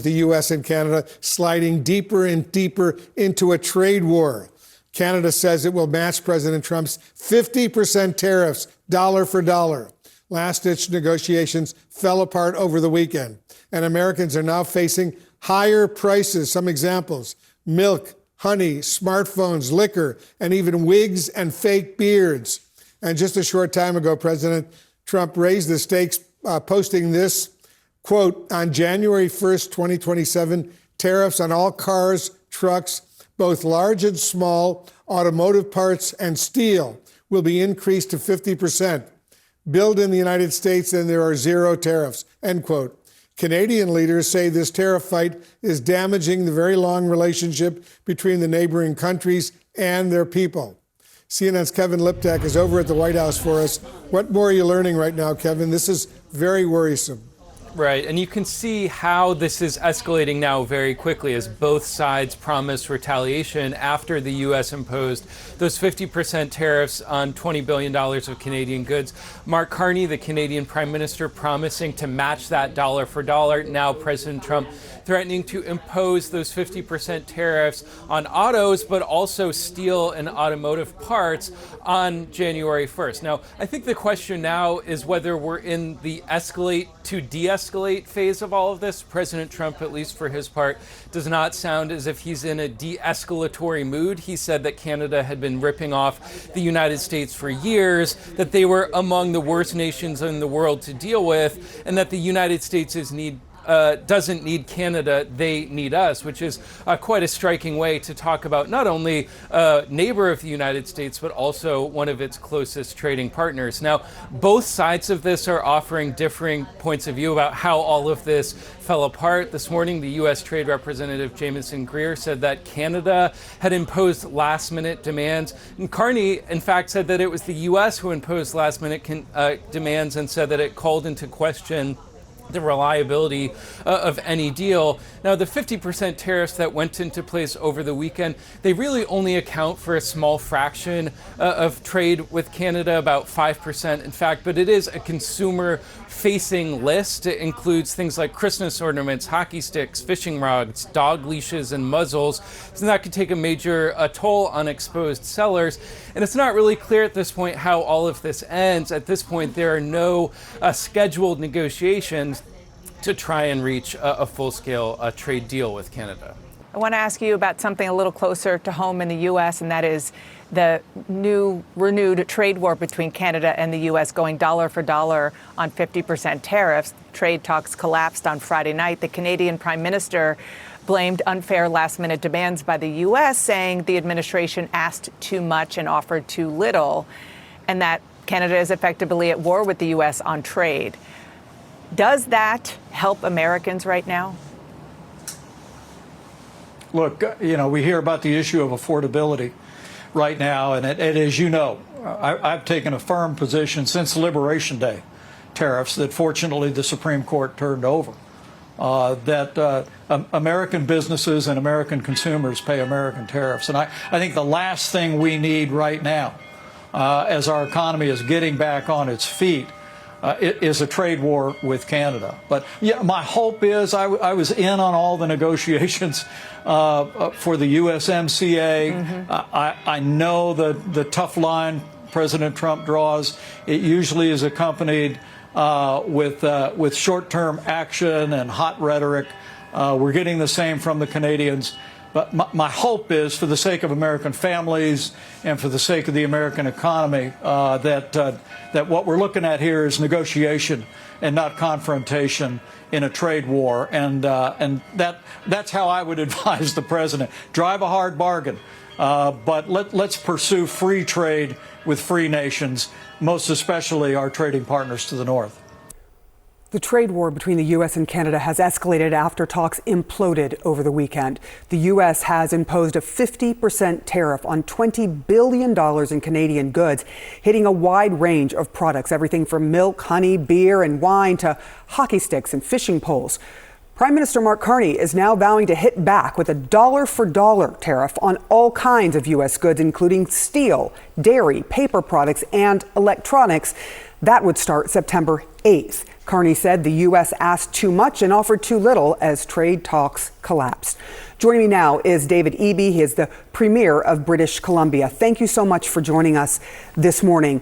the U.S. and Canada sliding deeper and deeper into a trade war. Canada says it will match President Trump's 50% tariffs, dollar for dollar. Last-ditch negotiations fell apart over the weekend, and Americans are now facing higher prices. Some examples: milk, honey, smartphones, liquor, and even wigs and fake beards. And just a short time ago, President Trump raised the stakes, posting this, quote, on January 1st, 2027, tariffs on all cars, trucks, both large and small, automotive parts and steel will be increased to 50%. Build in the United States and there are zero tariffs, end quote. Canadian leaders say this tariff fight is damaging the very long relationship between the neighboring countries and their people. CNN's Kevin Liptak is over at the White House for us. What more are you learning right now, Kevin? This is very worrisome. Right, and you can see how this is escalating now very quickly as both sides promise retaliation after the U.S. imposed those 50% tariffs on $20 billion of Canadian goods. Mark Carney, the Canadian Prime Minister, promising to match that dollar for dollar. Now President Trump threatening to impose those 50% tariffs on autos, but also steel and automotive parts on January 1st. Now, I think the question now is whether we're in the escalate to de-escalate phase of all of this. President Trump, at least for his part, does not sound as if he's in a de-escalatory mood. He said that Canada had been ripping off the United States for years, that they were among the worst nations in the world to deal with, and that the United States doesn't need Canada, they need us, which is quite a striking way to talk about not only a neighbor of the United States, but also one of its closest trading partners. Now, both sides of this are offering differing points of view about how all of this fell apart. This morning, the U.S. Trade Representative Jamieson Greer said that Canada had imposed last-minute demands. And Carney, in fact, said that it was the U.S. who imposed last-minute demands and said that it called into question the reliability of any deal. Now, the 50% tariffs that went into place over the weekend, they really only account for a small fraction of trade with Canada, about 5%, in fact, but it is a consumer-facing list. It includes things like Christmas ornaments, hockey sticks, fishing rods, dog leashes, and muzzles. So that could take a major toll on exposed sellers. And it's not really clear at this point how all of this ends. At this point, there are no scheduled negotiations to try and reach a full-scale trade deal with Canada. I want to ask you about something a little closer to home in the U.S., and that is the new renewed trade war between Canada and the U.S. going dollar for dollar on 50% tariffs. Trade talks collapsed on Friday night. The Canadian Prime Minister blamed unfair last-minute demands by the U.S., saying the administration asked too much and offered too little, and that Canada is effectively at war with the U.S. on trade. Does that help Americans right now? Look, we hear about the issue of affordability right now, and as you know, I've taken a firm position since Liberation Day tariffs that fortunately the Supreme Court turned over, that American businesses and American consumers pay American tariffs. And I think the last thing we need right now, as our economy is getting back on its feet, is a trade war with Canada. But yeah, my hope is I was in on all the negotiations for the USMCA. I know the tough line President Trump draws. It usually is accompanied with short-term action and hot rhetoric. We're getting the same from the Canadians. But my hope is, for the sake of American families and for the sake of the American economy, that what we're looking at here is negotiation and not confrontation in a trade war. And that's how I would advise the president. Drive a hard bargain, but let's pursue free trade with free nations, most especially our trading partners to the north. The trade war between the U.S. and Canada has escalated after talks imploded over the weekend. The U.S. has imposed a 50% tariff on $20 billion in Canadian goods, hitting a wide range of products, everything from milk, honey, beer, and wine to hockey sticks and fishing poles. Prime Minister Mark Carney is now vowing to hit back with a dollar-for-dollar tariff on all kinds of U.S. goods, including steel, dairy, paper products, and electronics. That would start September 8th. Carney said the U.S. asked too much and offered too little as trade talks collapsed. Joining me now is David Eby. He is the Premier of British Columbia. Thank you so much for joining us this morning.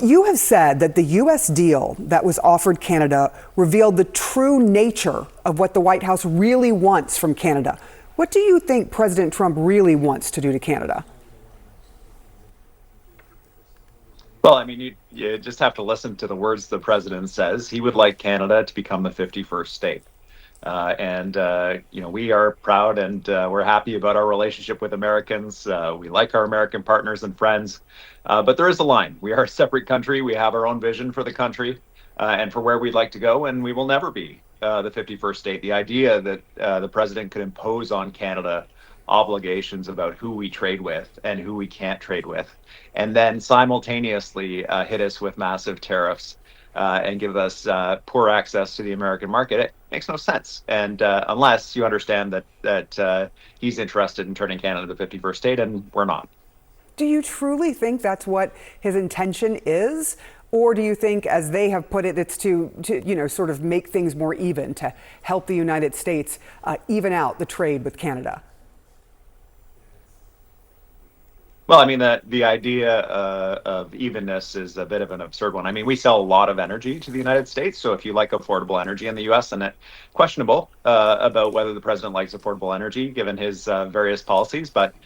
You have said that the U.S. deal that was offered Canada revealed the true nature of what the White House really wants from Canada. What do you think President Trump really wants to do to Canada? Well, I mean, you just have to listen to the words the president says. He would like Canada to become the 51st state. We are proud and we're happy about our relationship with Americans. We like our American partners and friends. But there is a line. We are a separate country. We have our own vision for the country and for where we'd like to go. And we will never be the 51st state. The idea that the president could impose on Canada obligations about who we trade with and who we can't trade with, and then simultaneously hit us with massive tariffs and give us poor access to the American market, it makes no sense. And unless you understand that he's interested in turning Canada the 51st state, and we're not. Do you truly think that's what his intention is? Or do you think, as they have put it, it's to sort of make things more even, to help the United States even out the trade with Canada? Well, I mean, the idea of evenness is a bit of an absurd one. I mean, we sell a lot of energy to the United States. So if you like affordable energy in the U.S., and it's questionable about whether the president likes affordable energy, given his various policies. But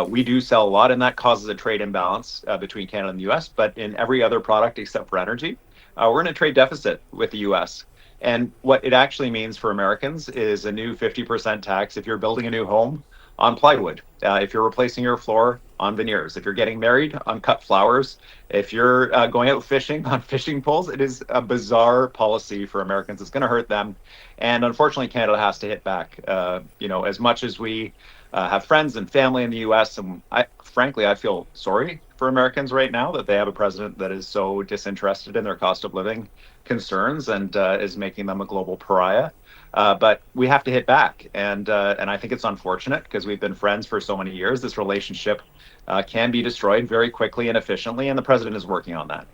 we do sell a lot, and that causes a trade imbalance between Canada and the U.S. But in every other product except for energy, we're in a trade deficit with the U.S. And what it actually means for Americans is a new 50% tax if you're building a new home on plywood, if you're replacing your floor on veneers, if you're getting married on cut flowers, if you're going out fishing on fishing poles. It is a bizarre policy for Americans. It's going to hurt them. And unfortunately, Canada has to hit back. As much as we have friends and family in the U.S., and frankly, I feel sorry for Americans right now that they have a president that is so disinterested in their cost of living concerns and is making them a global pariah. But we have to hit back. And I think it's unfortunate because we've been friends for so many years. This relationship can be destroyed very quickly and efficiently, and the president is working on that.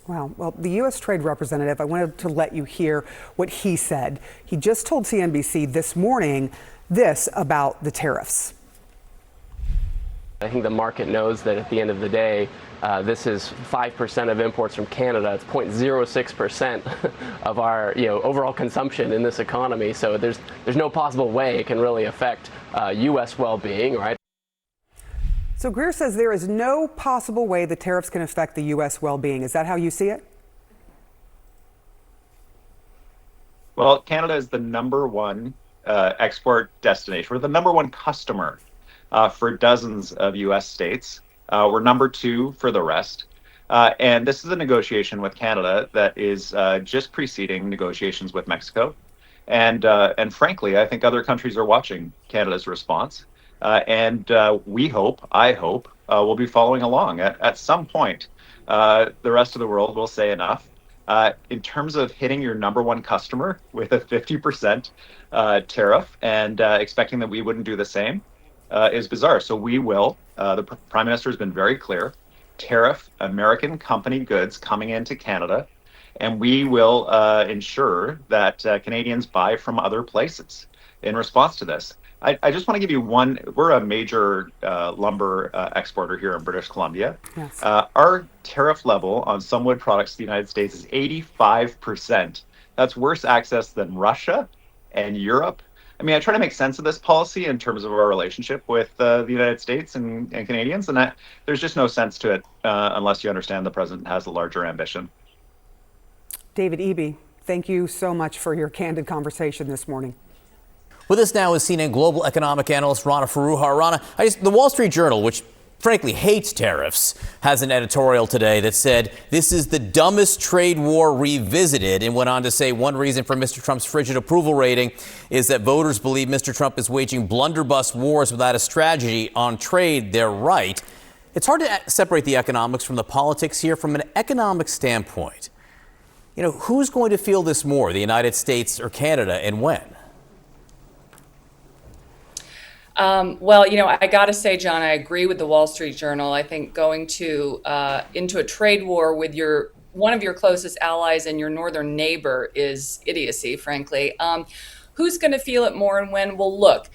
Wow. Well, the U.S. Trade Representative, I wanted to let you hear what he said. He just told CNBC this morning this about the tariffs. I think the market knows that at the end of the day, this is 5% of imports from Canada. It's 0.06% of our overall consumption in this economy. So there's no possible way it can really affect U.S. well-being, right? So Greer says there is no possible way the tariffs can affect the U.S. well-being. Is that how you see it? Well, Canada is the number one export destination. We're the number one customer for dozens of U.S. states. We're number two for the rest. And this is a negotiation with Canada that is just preceding negotiations with Mexico. And frankly, I think other countries are watching Canada's response. And I hope, we'll be following along. At some point, the rest of the world will say enough. In terms of hitting your number one customer with a 50% tariff and expecting that we wouldn't do the same is bizarre. So we will, the Prime Minister has been very clear, tariff American company goods coming into Canada, and we will ensure that Canadians buy from other places in response to this. I just want to give you one. We're a major lumber exporter here in British Columbia. Yes. Our tariff level on some wood products to the United States is 85%. That's worse access than Russia and Europe. I mean, I try to make sense of this policy in terms of our relationship with the United States and Canadians, and there's just no sense to it unless you understand the president has a larger ambition. David Eby, thank you so much for your candid conversation this morning. With us now is CNN global economic analyst Rana Foroohar. Rana, the Wall Street Journal, which frankly hates tariffs, has an editorial today that said this is the dumbest trade war revisited, and went on to say one reason for Mr. Trump's frigid approval rating is that voters believe Mr. Trump is waging blunderbuss wars without a strategy on trade. They're right. It's hard to separate the economics from the politics here. From an economic standpoint, who's going to feel this more, the United States or Canada, and when? I got to say, John, I agree with the Wall Street Journal. I think going into a trade war with your one of your closest allies and your northern neighbor is idiocy, frankly. Who's going to feel it more and when? Well, look,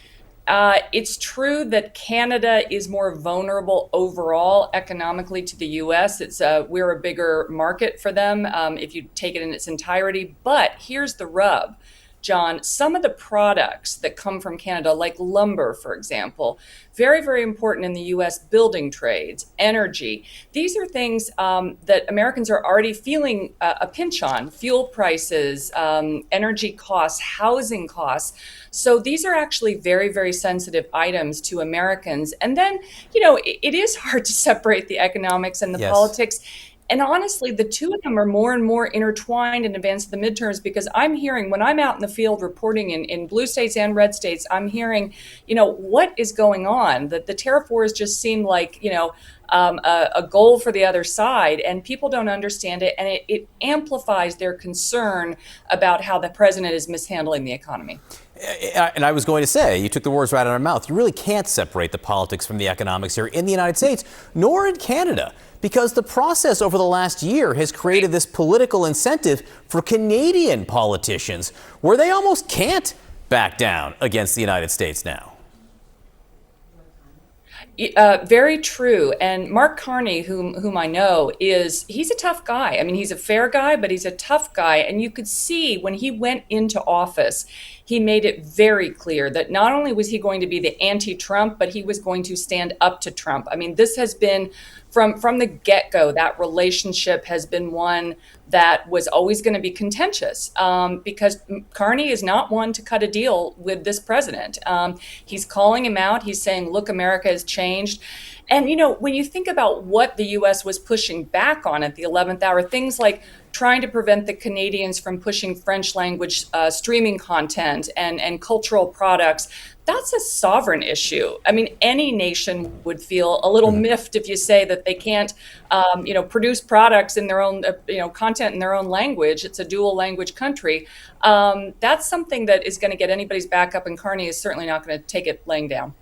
it's true that Canada is more vulnerable overall economically to the U.S. We're a bigger market for them if you take it in its entirety. But here's the rub, John. Some of the products that come from Canada, like lumber, for example, very, very important in the U.S. building trades, energy. These are things that Americans are already feeling a pinch on: fuel prices, energy costs, housing costs. So these are actually very, very sensitive items to Americans. And then, it is hard to separate the economics and the politics. And honestly, the two of them are more and more intertwined in advance of the midterms, because I'm hearing, when I'm out in the field reporting in blue states and red states, I'm hearing, what is going on? That the tariff wars just seem like, a goal for the other side, and people don't understand it. And it amplifies their concern about how the president is mishandling the economy. And I was going to say, you took the words right out of our mouth. You really can't separate the politics from the economics here in the United States, nor in Canada, because the process over the last year has created this political incentive for Canadian politicians where they almost can't back down against the United States now. Very true. And Mark Carney, whom I know, he's a tough guy. I mean, he's a fair guy, but he's a tough guy. And you could see when he went into office, he made it very clear that not only was he going to be the anti-Trump, but he was going to stand up to Trump. I mean, this has been from the get-go, that relationship has been one that was always going to be contentious because Carney is not one to cut a deal with this president. He's calling him out. He's saying, look, America has changed. And, when you think about what the U.S. was pushing back on at the 11th hour, things like trying to prevent the Canadians from pushing French language streaming content and cultural products, that's a sovereign issue. I mean, any nation would feel a little miffed if you say that they can't, produce products in their own, content in their own language. It's a dual language country. That's something that is going to get anybody's back up, and Carney is certainly not going to take it laying down.